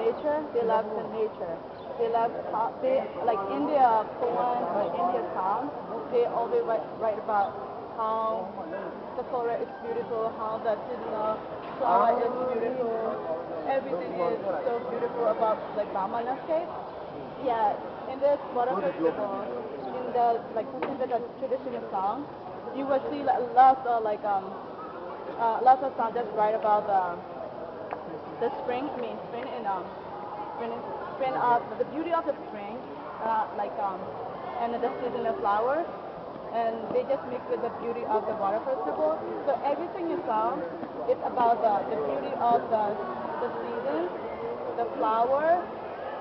nature. They love the nature. They love like India poem or India song. They always write about how the flora is beautiful, how the seasonal flower is beautiful. Everything is so beautiful about like Burma landscape. Yeah, in this water festival, in the like the traditional song, you will see lots of lots of songs that write about the spring. I mean spring and spring of the beauty of the spring, and the seasonal flowers. And they just mix with the beauty of the water festival. So everything in song is about the beauty of the season, the flower,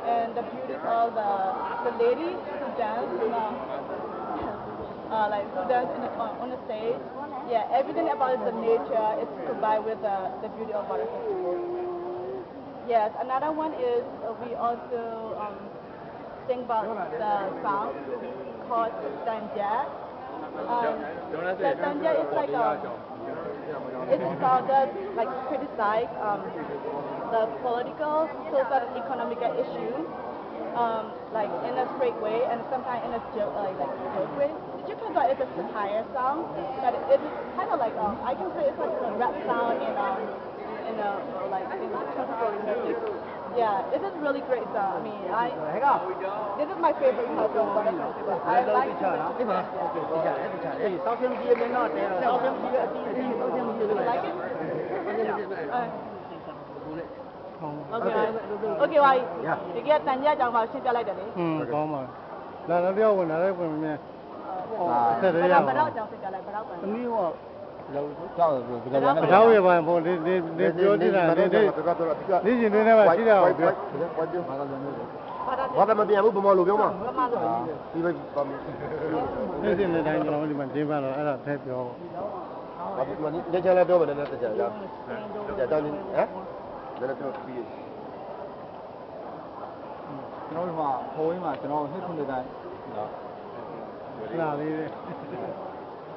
and the beauty of the ladies who dance, who dance on the stage. Yeah, everything about the nature is combined with the beauty of water festival. Yes, another one is we also sing about the song called Tanja. The Tanja is like it's a song that like criticize the political, social, and economical issues, like in a straight way and sometimes in a joke way. Did you think that it's a satire song? That it is kind of like I can say it's like a rap sound in classical music. Yeah, this is really great song. I mean, this is my favorite part of Water Festival. I like it. You like it? Okay, why? You get Tanja ကြောင့်ပါရှင်းပြလိုက်တယ်လေ။ကောင်းပါ။လာတော့ဝင်လာတဲ့ပုံမြင်။ဆက်ရရအောင်။ဘယ်တော့ကြောင့်ရှင်းပြလိုက်ဘယ်တော့ပဲ။သမီးကကြောက်ရပါဘောဒီပြောနေတာဒီရှင်တွင်းထဲမှာရှိတာကိုပြောဘာသာမပြန်ဘူးဘမလို့ပြောမှာဒီပဲပါမယ်ဒီရှင်တဲ့တိုင်းကျွန်တော်ဒီမှာဒင်းပါတော့အဲ့ဒါထည့်ပြောဘာမှမညချလာပြောမယ်လည်းတကြရအောင်တောင်းနေဟမ်လည်းပြောပြီးကျွန်တော်တို့မှာဟိုဝင်းမှာကျွန်တော်နှစ်ခုနှစ်တိုင်းလာလေးပဲ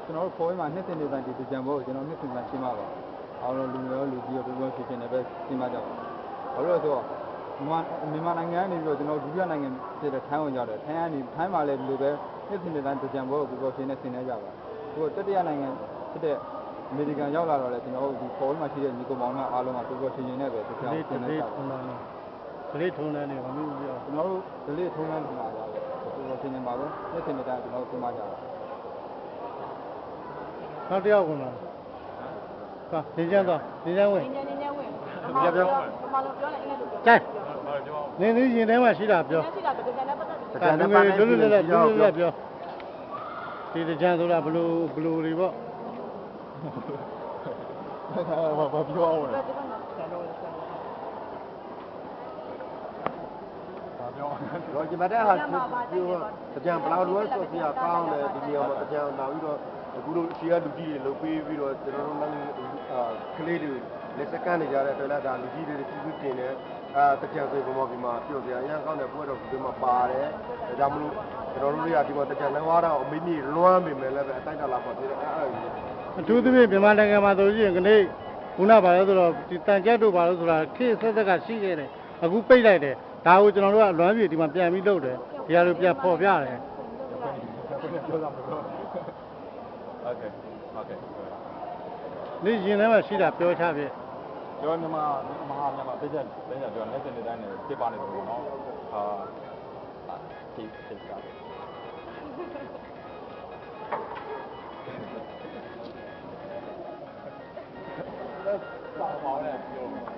ကျွန်တော်တို့ခိုးဝင်းမှာနှစ်စဉ်တိုင်းဒီကြံဘောကိုကျွန်တော်နှစ်စဉ်တိုင်းရှင်းပါပါအားလုံးလူငယ်ရောလူကြီးရောဘယ်လိုဖြစ်နေပဲရှင်းပါကြပါဘာလို့လဲဆိုတော့မြန်မာနိုင်ငံကနေပြီးတော့ကျွန်တော်ဒုတိယနိုင်ငံဖြစ်တဲ့ထိုင်းဝင်ကြတယ်ထိုင်းမှာလည်းဒီလိုပဲနှစ်စဉ်တိုင်းကြံဘောကိုဘယ်လိုရှင်းနေဆင်နေကြပါသူတတိယနိုင်ငံဖြစ်တဲ့အမေရိကန်ရောက်လာတော့လေကျွန်တော်တို့ဒီခိုးဝင်းမှာရှိတဲ့ညီကောင်မောင်နှမအားလုံးကဘယ်လိုရှင်းနေပဲတရားရှင်းနေကြပါကလေးထုံးတယ်နေမလို့ပြောကျွန်တော်တို့ကလေးထုံးတယ်မှာပါပဲဘယ်လိုရှင်းနေပါလဲနှစ်စဉ်တိုင်းကျွန်တော်တို့ရှင်းပါကြပါနောက်တစ်ယောက်ကလာဟာဒီကျန်းဝင်။ညဝင်။ပြောပြော။ဘာလို့ပြောလဲအင်းလည်းပြော။ကျန်းနင်းရင်ထဲမှာရှိတာပြော။ရှိတာတကယ်နဲ့ပတ်သက်ပြီး။ဒါနဲ့လွတ်ပြောဒီကျန်းဆိုတာဘလူတွေပေါ့ဘာပြောအောင်လဲတော့ဒီမှာတဲ့ဟာကြံပလောက်လို့ဆိုပြကောင်းတယ်ဒီနေရာမှာကြံလာပြီးတော့အခုလိုရှီကလူကြီးတွေလှုပ်ပြီးတော့ကျွန်တော်တို့လည်းကလေးတွေလက်စကန်နေကြတဲ့အတွက်လည်းဒါလူကြီးတွေပြည်သူတင်တယ်တကြံဆိုပုံပေါ်ပြီးမှပြောပြအရင်ကောင်းတဲ့ပွဲတော်ဒီမှာပါတယ်ဒါကြောင့်မလို့ကျွန်တော်တို့တွေကဒီမှာတကြံလမ်းဝါတော့အမေကြီးလွမ်းပြီမယ်လည်းပဲအတိုက်တာလာပါသေးတယ်အထူးသဖြင့်မြန်မာနိုင်ငံမှာဆိုရင်ကနေ့ခုနပါလို့ဆိုတော့ဒီတန်ကြက်တို့ပါလို့ဆိုတာခေတ်ဆက်ဆက်ကရှိခဲ့တယ်အခုပိတ်လိုက်တယ်ဒါကိုကျွန်တော်တို့ကအလွမ်းပြေဒီမှာပြန်ပြီးလုပ်တယ်ဒီဟာလိုပြန်ပေါ်ပြတယ်นี่ยินแล้วမှာရှိတာပြောချပြပြောမြန်မာမဟာမြန်မာပြည်ချက်ပြောနေစတဲ့တိုင်းနဲ့ပြပါနေတယ်ပေါ့နော်ဒီစား